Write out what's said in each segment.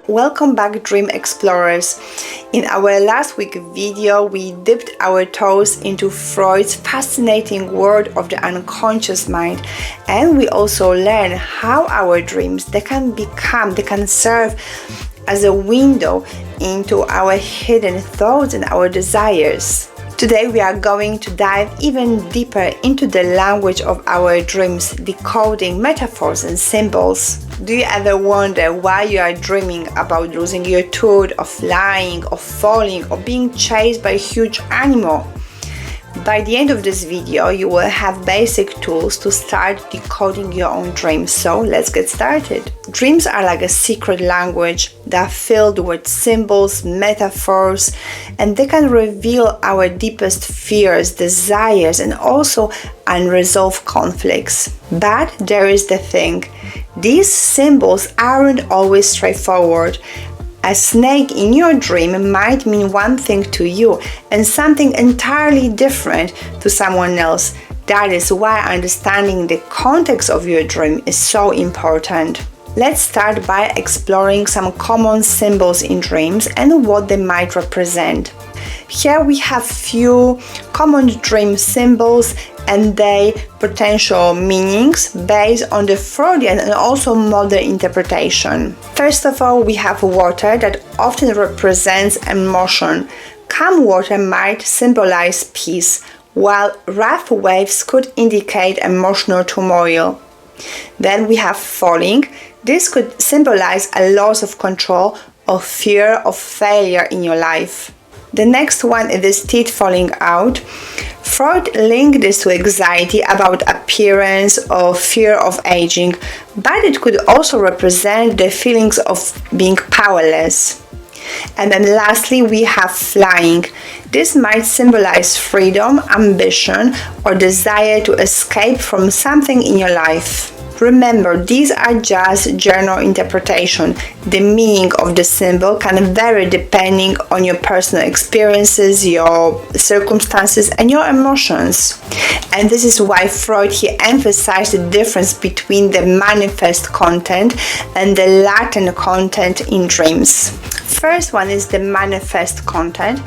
Welcome back, Dream Explorers. In our last week video, we dipped our toes into Freud's fascinating world of the unconscious mind, and we also learned how our dreams they can serve as a window into our hidden thoughts and our desires. Today we are going to dive even deeper into the language of our dreams, decoding metaphors and symbols. Do you ever wonder why you are dreaming about losing your tooth, or flying, or falling, or being chased by a huge animal? By the end of this video, you will have basic tools to start decoding your own dreams. So let's get started. Dreams are like a secret language. They are filled with symbols, metaphors, and they can reveal our deepest fears, desires, and also unresolved conflicts. But there is the thing. These symbols aren't always straightforward. A snake in your dream might mean one thing to you and something entirely different to someone else. That is why understanding the context of your dream is so important. Let's start by exploring some common symbols in dreams and what they might represent. Here we have few common dream symbols and their potential meanings based on the Freudian and also modern interpretation. First of all, we have water that often represents emotion. Calm water might symbolize peace, while rough waves could indicate emotional turmoil. Then we have falling. This could symbolize a loss of control or fear of failure in your life. The next one is teeth falling out. Freud linked this to anxiety about appearance or fear of aging, but it could also represent the feelings of being powerless. And then lastly, we have flying. This might symbolize freedom, ambition, or desire to escape from something in your life. Remember, these are just general interpretation. The meaning of the symbol can vary depending on your personal experiences, your circumstances, and your emotions. And this is why Freud emphasized the difference between the manifest content and the latent content in dreams. First one is the manifest content.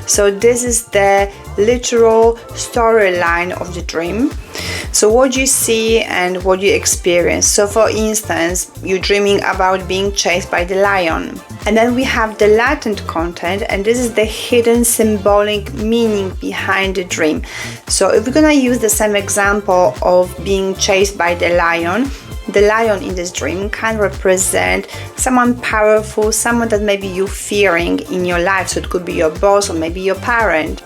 So this is the literal storyline of the dream. So what you see and what you experience. So for instance, you're dreaming about being chased by the lion. And then we have the latent content, and this is the hidden symbolic meaning behind the dream. So if we're gonna use the same example of being chased by the lion in this dream can represent someone powerful, someone that maybe you're fearing in your life. So it could be your boss or maybe your parent.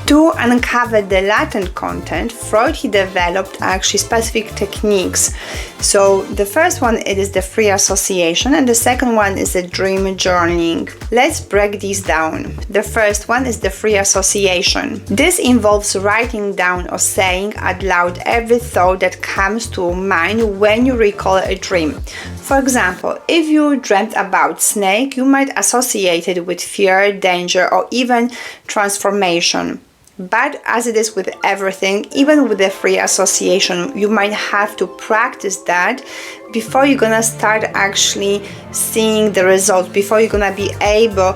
To uncover the latent content, Freud developed actually specific techniques. So the first one it is the free association, and the second one is the dream journaling. Let's break these down. The first one is the free association. This involves writing down or saying out loud every thought that comes to mind when you recall a dream. For example, if you dreamt about snake, you might associate it with fear, danger, or even transformation. But as it is with everything, even with the free association, you might have to practice that before you're gonna start actually seeing the results, before you're gonna be able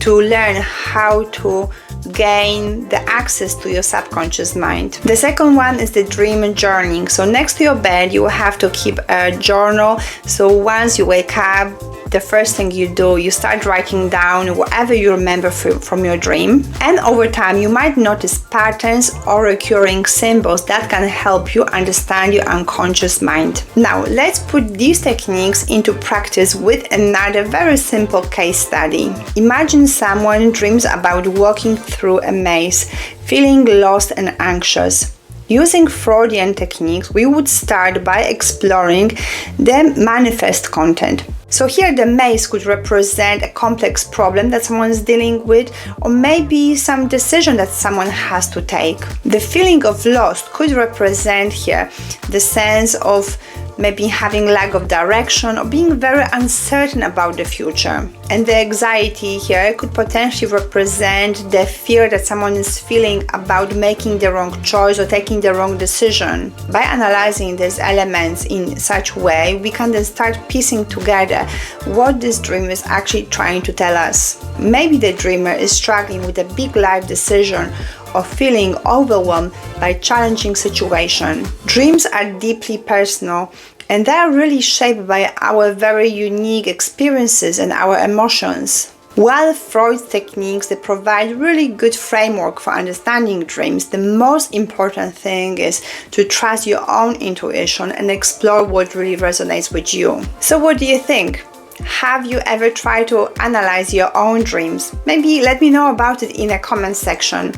to learn how to gain the access to your subconscious mind. The second one is the dream journaling. So next to your bed, you will have to keep a journal. So once you wake up, the first thing you do, you start writing down whatever you remember from your dream. And over time, you might notice patterns or recurring symbols that can help you understand your unconscious mind. Now, let's put these techniques into practice with another very simple case study. Imagine someone dreams about walking through a maze, feeling lost and anxious. Using Freudian techniques, we would start by exploring the manifest content. So here the maze could represent a complex problem that someone is dealing with, or maybe some decision that someone has to take. The feeling of lost could represent here the sense of maybe having lack of direction or being very uncertain about the future. And the anxiety here could potentially represent the fear that someone is feeling about making the wrong choice or taking the wrong decision. By analyzing these elements in such a way, we can then start piecing together what this dream is actually trying to tell us. Maybe the dreamer is struggling with a big life decision or feeling overwhelmed by a challenging situation. Dreams are deeply personal, and they are really shaped by our very unique experiences and our emotions. While Freud's techniques, they provide really good framework for understanding dreams, the most important thing is to trust your own intuition and explore what really resonates with you. So what do you think? Have you ever tried to analyze your own dreams? Maybe let me know about it in the comment section.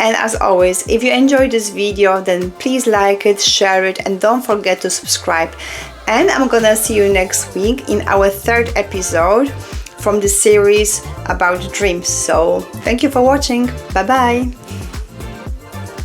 And as always, if you enjoyed this video, then please like it, share it, and don't forget to subscribe. And I'm gonna see you next week in our 3rd episode from the series about dreams. So thank you for watching. Bye bye.